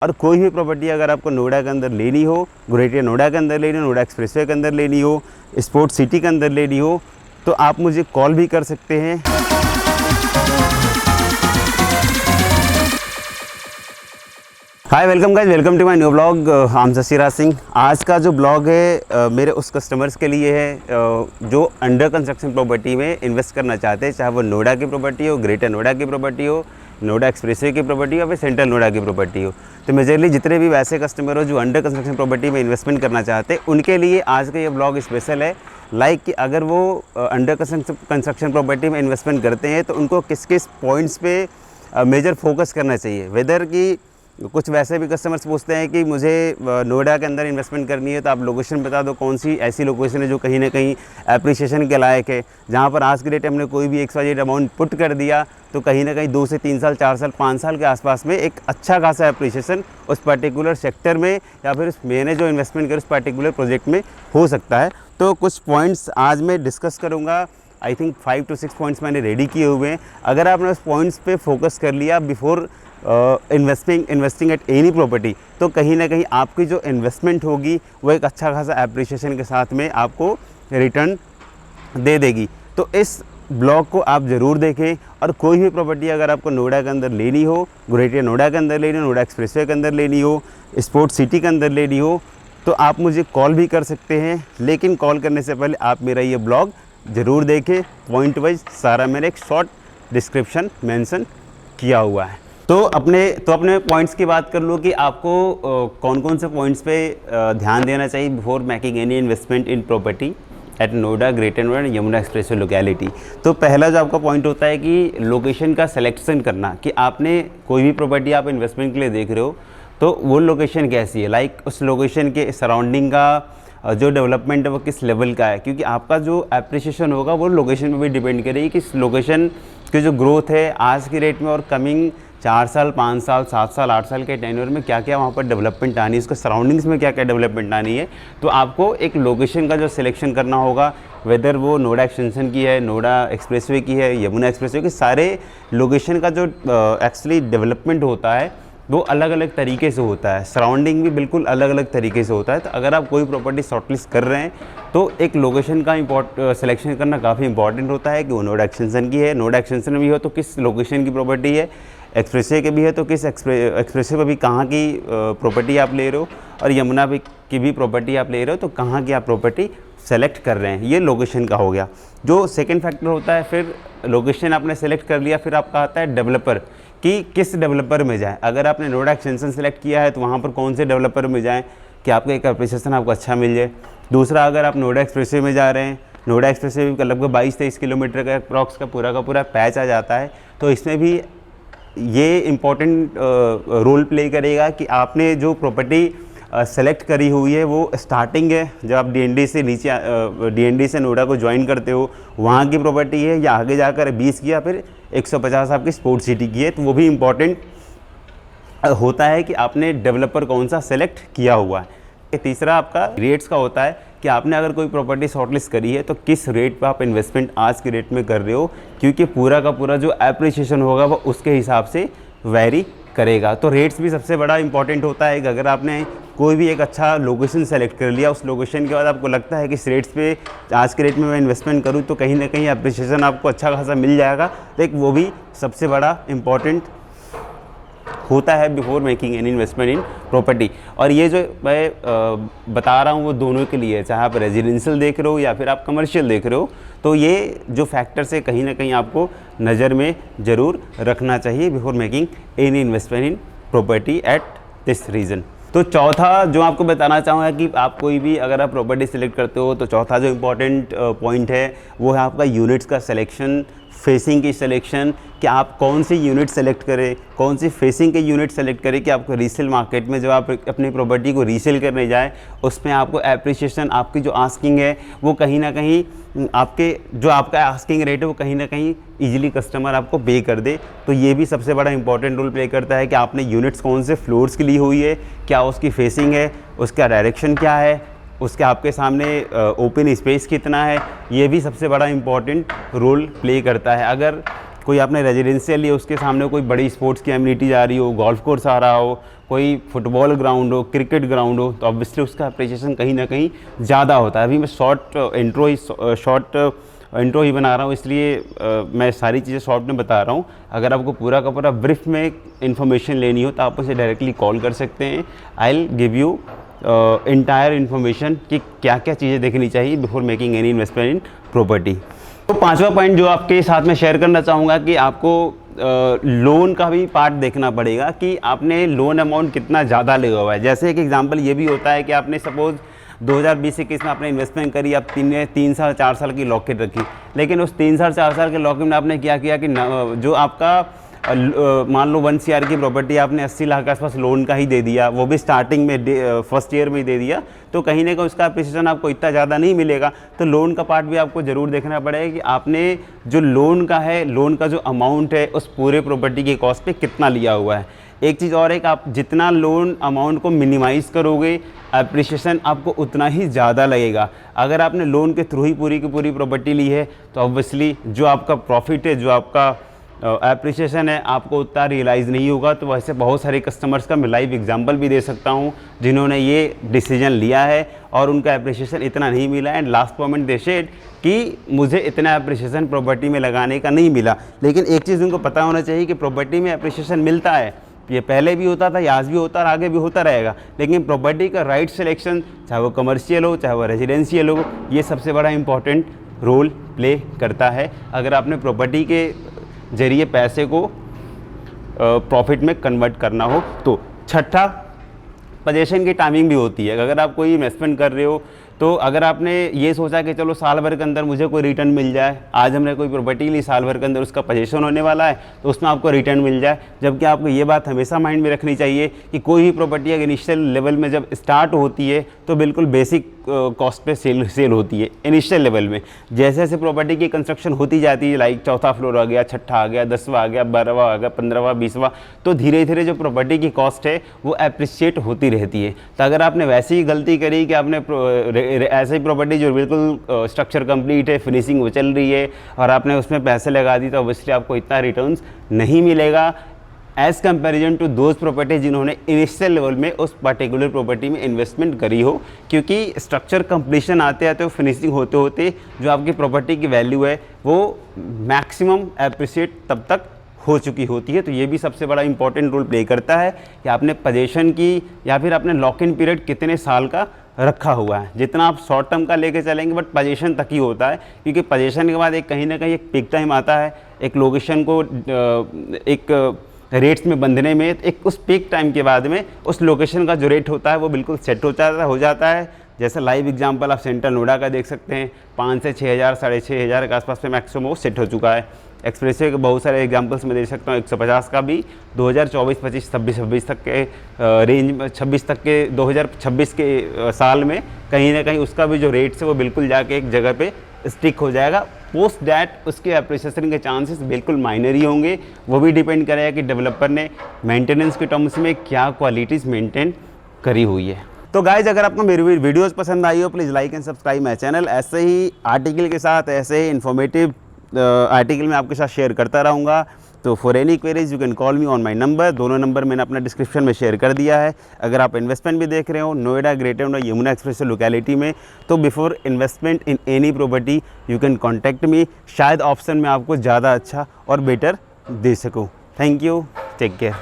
और कोई भी प्रॉपर्टी अगर आपको नोएडा के अंदर लेनी हो, ग्रेटर नोएडा के अंदर लेनी हो, नोएडा एक्सप्रेसवे के अंदर लेनी हो, स्पोर्ट्स सिटी के अंदर लेनी हो, तो आप मुझे कॉल भी कर सकते हैं। Hi, welcome guys, welcome to my new blog. हम शशिराज सिंह। आज का जो ब्लॉग है मेरे उस कस्टमर्स के लिए है जो अंडर कंस्ट्रक्शन प्रॉपर्टी में इन्वेस्ट करना चाहते हैं, चाहे वो नोएडा की प्रॉपर्टी हो, ग्रेटर नोएडा की प्रॉपर्टी हो, नोएडा एक्सप्रेसवे की प्रॉपर्टी हो या फिर सेंट्रल नोएडा की प्रॉपर्टी हो। तो मेजरली जितने भी वैसे कस्टमर हो जो अंडर कंस्ट्रक्शन प्रॉपर्टी में इन्वेस्टमेंट करना चाहते हैं, उनके लिए आज का ये ब्लॉग स्पेशल है। कि अगर वो अंडर कंस्ट्रक्शन प्रॉपर्टी में इन्वेस्टमेंट करते हैं तो उनको किस किस पॉइंट्स पे मेजर फोकस करना चाहिए। वेदर की कुछ वैसे भी कस्टमर्स पूछते हैं कि मुझे नोएडा के अंदर इन्वेस्टमेंट करनी है, तो आप लोकेशन बता दो, कौन सी ऐसी लोकेशन है जो कहीं ना कहीं एप्रिसिएशन के लायक है, जहां पर आज के डेट हमने कोई भी XYZ अमाउंट पुट कर दिया तो कहीं ना कहीं 2 से 3 साल, 4 साल, 5 साल के आसपास में एक अच्छा खासा एप्रिसिएशन उस पर्टिकुलर सेक्टर में या फिर मैंने जो इन्वेस्टमेंट किया उस पर्टिकुलर प्रोजेक्ट में हो सकता है। तो कुछ पॉइंट्स आज मैं डिस्कस करूँगा। आई थिंक 5 to 6 पॉइंट्स मैंने रेडी किए हुए हैं। अगर आपने उस पॉइंट्स पे फोकस कर लिया before investing at any property, तो कहीं ना कहीं आपकी जो इन्वेस्टमेंट होगी वो एक अच्छा खासा एप्रिसिएशन के साथ में आपको रिटर्न दे देगी। तो इस ब्लॉग को आप ज़रूर देखें। और कोई भी प्रॉपर्टी अगर आपको नोएडा के अंदर लेनी हो, ग्रेटर नोएडा के अंदर लेनी हो, नोएडा एक्सप्रेसवे के अंदर लेनी हो, स्पोर्ट्स सिटी के अंदर लेनी हो, तो आप मुझे कॉल भी कर सकते हैं। लेकिन कॉल करने से पहले आप मेरा ये ब्लॉग ज़रूर देखें। पॉइंट वाइज सारा मैंने एक शॉर्ट डिस्क्रिप्शन मेंशन किया हुआ है। तो अपने पॉइंट्स की बात कर लूँ कि आपको कौन कौन से पॉइंट्स पे ध्यान देना चाहिए before making any investment in property eight Noida, greater Noida, Yamuna expressway locality. तो पहला जो आपका पॉइंट होता है कि लोकेशन का सिलेक्शन करना, कि आपने कोई भी प्रॉपर्टी आप इन्वेस्टमेंट के लिए देख रहे हो तो वो लोकेशन कैसी है, उस लोकेशन के सराउंडिंग का जो डेवलपमेंट है वो किस लेवल का है, क्योंकि आपका जो एप्रिसिएशन होगा वो लोकेशन पे भी डिपेंड करेगी कि इस लोकेशन की जो ग्रोथ है आज की रेट में और कमिंग 4 साल, 5 साल, 7 साल, 8 साल के टेन्योर में क्या क्या वहाँ पर डेवलपमेंट आनी है, उसके सराउंडिंग्स में क्या क्या डेवलपमेंट आनी है। तो आपको एक लोकेशन का जो सिलेक्शन करना होगा, वेदर वो नोएडा एक्सटेंशन की है, नोएडा एक्सप्रेसवे की है, यमुना एक्सप्रेसवे की, सारे लोकेशन का जो एक्चुअली डेवलपमेंट होता है वो अलग अलग तरीके से होता है, सराउंडिंग भी बिल्कुल अलग अलग तरीके से होता है। तो अगर आप कोई प्रॉपर्टी शॉर्टलिस्ट कर रहे हैं तो एक लोकेशन का सिलेक्शन करना काफ़ी इंपॉर्टेंट होता है कि वो नोएडा एक्सटेंशन की है, नोएडा एक्सटेंशन भी हो तो किस लोकेशन की प्रॉपर्टी है, एक्सप्रेसवे के भी है तो किस एक्सप्रेसवे पर भी कहाँ की प्रॉपर्टी आप ले रहे हो, और यमुना भी की भी प्रॉपर्टी आप ले रहे हो तो कहाँ की आप प्रॉपर्टी सेलेक्ट कर रहे हैं। ये लोकेशन का हो गया। जो सेकंड फैक्टर होता है, फिर लोकेशन आपने सेलेक्ट कर लिया, फिर आपका आता है डेवलपर, कि किस डेवलपर में जाएं। अगर आपने नोएडा एक्सटेंशन सेलेक्ट किया है तो वहाँ पर कौन से डेवलपर में जाएं कि आपका एक एप्रिसिएशन आपको अच्छा मिल जाए। दूसरा, अगर आप नोएडा एक्सप्रेसवे में जा रहे हैं, नोएडा एक्सप्रेसवे का लगभग 22-23 किलोमीटर का अप्रॉक्स का पूरा पैच आ जाता है, तो इसमें भी ये इम्पॉर्टेंट रोल प्ले करेगा कि आपने जो प्रॉपर्टी सेलेक्ट करी हुई है वो स्टार्टिंग है, जब आप DND से नीचे DND से नोएडा को ज्वाइन करते हो वहाँ की प्रॉपर्टी है, या आगे जाकर 20 की या फिर 150 आपकी स्पोर्ट्स सिटी की है। तो वो भी इम्पॉर्टेंट होता है कि आपने डेवलपर कौन सा सेलेक्ट किया हुआ है। तीसरा आपका रेट्स का होता है कि आपने अगर कोई प्रॉपर्टी शॉर्टलिस्ट करी है तो किस रेट पर आप इन्वेस्टमेंट आज के रेट में कर रहे हो, क्योंकि पूरा का पूरा जो एप्रिसिएशन होगा वो उसके हिसाब से वेरी करेगा। तो रेट्स भी सबसे बड़ा इंपॉर्टेंट होता है कि अगर आपने कोई भी एक अच्छा लोकेशन सेलेक्ट कर लिया, उस लोकेशन के बाद आपको लगता है कि इस रेट्स पे आज के रेट में मैं इन्वेस्टमेंट करूं तो कहीं ना कहीं एप्रिसिएशन आपको अच्छा खासा मिल जाएगा, तो एक वो भी सबसे बड़ा इंपॉर्टेंट होता है before making any investment in property. और ये जो मैं बता रहा हूँ वो दोनों के लिए, चाहे आप रेजिडेंशियल देख रहे हो या फिर आप कमर्शियल देख रहे हो, तो ये जो फैक्टर्स है कहीं ना कहीं आपको नज़र में ज़रूर रखना चाहिए before making any investment in property at this reason. तो चौथा जो आपको बताना चाहूँगा कि आप कोई भी अगर आप प्रॉपर्टी सेलेक्ट करते हो तो चौथा जो इम्पॉर्टेंट पॉइंट है वो है आपका यूनिट्स का सिलेक्शन, फेसिंग की सिलेक्शन, कि आप कौन सी यूनिट सेलेक्ट करें, कौन सी फेसिंग के यूनिट सेलेक्ट करें कि आपको रीसेल मार्केट में जब आप अपनी प्रॉपर्टी को रीसेल करने जाए उसमें आपको एप्रिसिएशन, आपकी जो आस्किंग है वो कहीं ना कहीं आपका आस्किंग रेट है वो कहीं ना कहीं ईजिली कस्टमर आपको पे कर दे। तो ये भी सबसे बड़ा इंपॉर्टेंट रोल प्ले करता है कि आपने यूनिट्स कौन से फ्लोर्स की ली हुई है, क्या उसकी फेसिंग है, उसका डायरेक्शन क्या है, उसके आपके सामने ओपन स्पेस कितना है, ये भी सबसे बड़ा इम्पॉर्टेंट रोल प्ले करता है। अगर कोई आपने रेजिडेंशियल लिया, उसके सामने कोई बड़ी स्पोर्ट्स की एमिनिटीज आ रही हो, गोल्फ कोर्स आ रहा हो, कोई फुटबॉल ग्राउंड हो, क्रिकेट ग्राउंड हो, तो ऑब्वियसली उसका अप्रिसिएशन कहीं ना कहीं ज़्यादा होता है। अभी मैं शॉर्ट इंट्रो ही बना रहा हूँ, इसलिए मैं सारी चीज़ें शॉर्ट में बता रहा हूँ। अगर आपको पूरा का पूरा ब्रीफ में इन्फॉर्मेशन लेनी हो तो आप मुझे डायरेक्टली कॉल कर सकते हैं। I will give you entire information कि क्या क्या चीज़ें देखनी चाहिए before making any investment in property. तो पांचवा पॉइंट जो आपके साथ में शेयर करना चाहूँगा कि आपको लोन का भी पार्ट देखना पड़ेगा कि आपने लोन अमाउंट कितना ज़्यादा लिया हुआ है। जैसे एक एग्जांपल ये भी होता है कि आपने सपोज़ 2020-21 में आपने इन्वेस्टमेंट करी, आप 3 साल 4 साल की लॉकेट रखी, लेकिन उस 3 साल 4 साल के लॉकेट में आपने क्या किया कि जो आपका मान लो 1 CR की प्रॉपर्टी आपने 80 लाख के आसपास लोन का ही दे दिया, वो भी स्टार्टिंग में फर्स्ट ईयर में ही दे दिया, तो कहीं ना कहीं उसका अप्रिसिएशन आपको इतना ज़्यादा नहीं मिलेगा। तो लोन का पार्ट भी आपको ज़रूर देखना पड़ेगा कि आपने जो लोन का है, लोन का जो अमाउंट है उस पूरे प्रॉपर्टी की कॉस्ट पे कितना लिया हुआ है। एक चीज़ और है कि आप जितना लोन अमाउंट को मिनिमाइज़ करोगे, अप्रिसिएशन आपको उतना ही ज़्यादा लगेगा। अगर आपने लोन के थ्रू ही पूरी की पूरी प्रॉपर्टी ली है तो ऑब्वियसली जो आपका प्रॉफिट है, जो आपका एप्रिसिएशन है, आपको उतना रियलाइज़ नहीं होगा। तो वैसे बहुत सारे कस्टमर्स का मैं लाइव एग्जांपल भी दे सकता हूं जिन्होंने ये डिसीजन लिया है और उनका एप्रिसिएशन इतना नहीं मिला and last moment they said कि मुझे इतना एप्रिसिएशन प्रॉपर्टी में लगाने का नहीं मिला। लेकिन एक चीज़ उनको पता होना चाहिए कि प्रॉपर्टी में एप्रिसिएशन मिलता है, ये पहले भी होता था, आज भी होता और आगे भी होता रहेगा। लेकिन प्रॉपर्टी का राइट सिलेक्शन, चाहे वो कमर्शियल हो चाहे वो रेजिडेंशियल हो, ये सबसे बड़ा इंपॉर्टेंट रोल प्ले करता है अगर आपने प्रॉपर्टी के जरिए पैसे को प्रॉफिट में कन्वर्ट करना हो तो। छठा, पोजीशन की टाइमिंग भी होती है। अगर आप कोई इन्वेस्टमेंट कर रहे हो तो अगर आपने ये सोचा कि चलो साल भर के अंदर मुझे कोई रिटर्न मिल जाए, आज हमने कोई प्रॉपर्टी ली, साल भर के अंदर उसका पोजीशन होने वाला है तो उसमें आपको रिटर्न मिल जाए, जबकि आपको ये बात हमेशा माइंड में रखनी चाहिए कि कोई भी प्रॉपर्टी अगर इनिशियल लेवल में जब स्टार्ट होती है तो बिल्कुल बेसिक कॉस्ट पे सेल होती है इनिशियल लेवल में। जैसे जैसे प्रॉपर्टी की कंस्ट्रक्शन होती जाती है, लाइक चौथा फ्लोर आ गया, छठा आ गया, 10वां आ गया, 12वां आ गया, 15वां, 20वां, तो धीरे धीरे जो प्रॉपर्टी की कॉस्ट है वो एप्रिशिएट होती रहती है। तो अगर आपने वैसी ही गलती करी कि आपने ऐसे ही प्रॉपर्टी जो बिल्कुल स्ट्रक्चर कंप्लीट है, फिनिशिंग वो चल रही है और आपने उसमें पैसे लगा दी, तो ऑब्वियसली आपको इतना रिटर्न्स नहीं मिलेगा as comparison to those property जिन्होंने इनिशियल लेवल में उस पर्टिकुलर प्रॉपर्टी में इन्वेस्टमेंट करी हो। क्योंकि स्ट्रक्चर कंप्लीशन आते आते और फिनिशिंग होते होते जो आपकी प्रॉपर्टी की वैल्यू है वो मैक्सिमम एप्रिशिएट तब तक हो चुकी होती है। तो ये भी सबसे बड़ा इंपॉर्टेंट रोल प्ले करता है कि आपने पोजीशन की या फिर आपने लॉक इन पीरियड कितने साल का रखा हुआ है। जितना आप शॉर्ट टर्म का लेके चलेंगे बट पोजीशन तक ही होता है, क्योंकि पोजीशन के बाद एक कहीं ना कहीं एक पीक टाइम आता है, एक लोकेशन को एक रेट्स में बंधने में, एक उस पीक टाइम के बाद में उस लोकेशन का जो रेट होता है वो बिल्कुल सेट हो जाता है। जैसे लाइव एग्जांपल आप सेंट्रल नोएडा का देख सकते हैं, 5 से 6,000 6,500 के आसपास में मैक्सिमम वो सेट हो चुका है। एक्सप्रेसवे के बहुत सारे एग्जांपल्स मैं दे सकता हूँ, 150 का भी 2024, 25, 26 तक के रेंज में, 26 तक के 2026 के साल में कहीं ना कहीं उसका भी जो रेट्स है वो बिल्कुल जाके एक जगह पे स्टिक हो जाएगा। पोस्ट डैट उसके एप्रिसिएशन के चांसेस बिल्कुल माइनर ही होंगे। वो भी डिपेंड करेगा कि डेवलपर ने मेंटेनेंस के टर्म्स में क्या क्वालिटीज़ मेंटेन करी हुई है। तो गाइज, अगर आपको मेरी वीडियोज़ पसंद आई हो please like and subscribe my channel. ऐसे ही आर्टिकल के साथ, ऐसे ही इन्फॉर्मेटिव आर्टिकल मैं आपके साथ शेयर करता रहूँगा। तो for any queries you can call me on my number. दोनों नंबर मैंने अपना डिस्क्रिप्शन में शेयर कर दिया है। अगर आप इन्वेस्टमेंट भी देख रहे हो Noida, greater Noida, Yamuna express locality में, तो before investment in any property you can contact me. शायद ऑप्शन में आपको ज़्यादा अच्छा और बेटर दे सकूँ। Thank you, take care.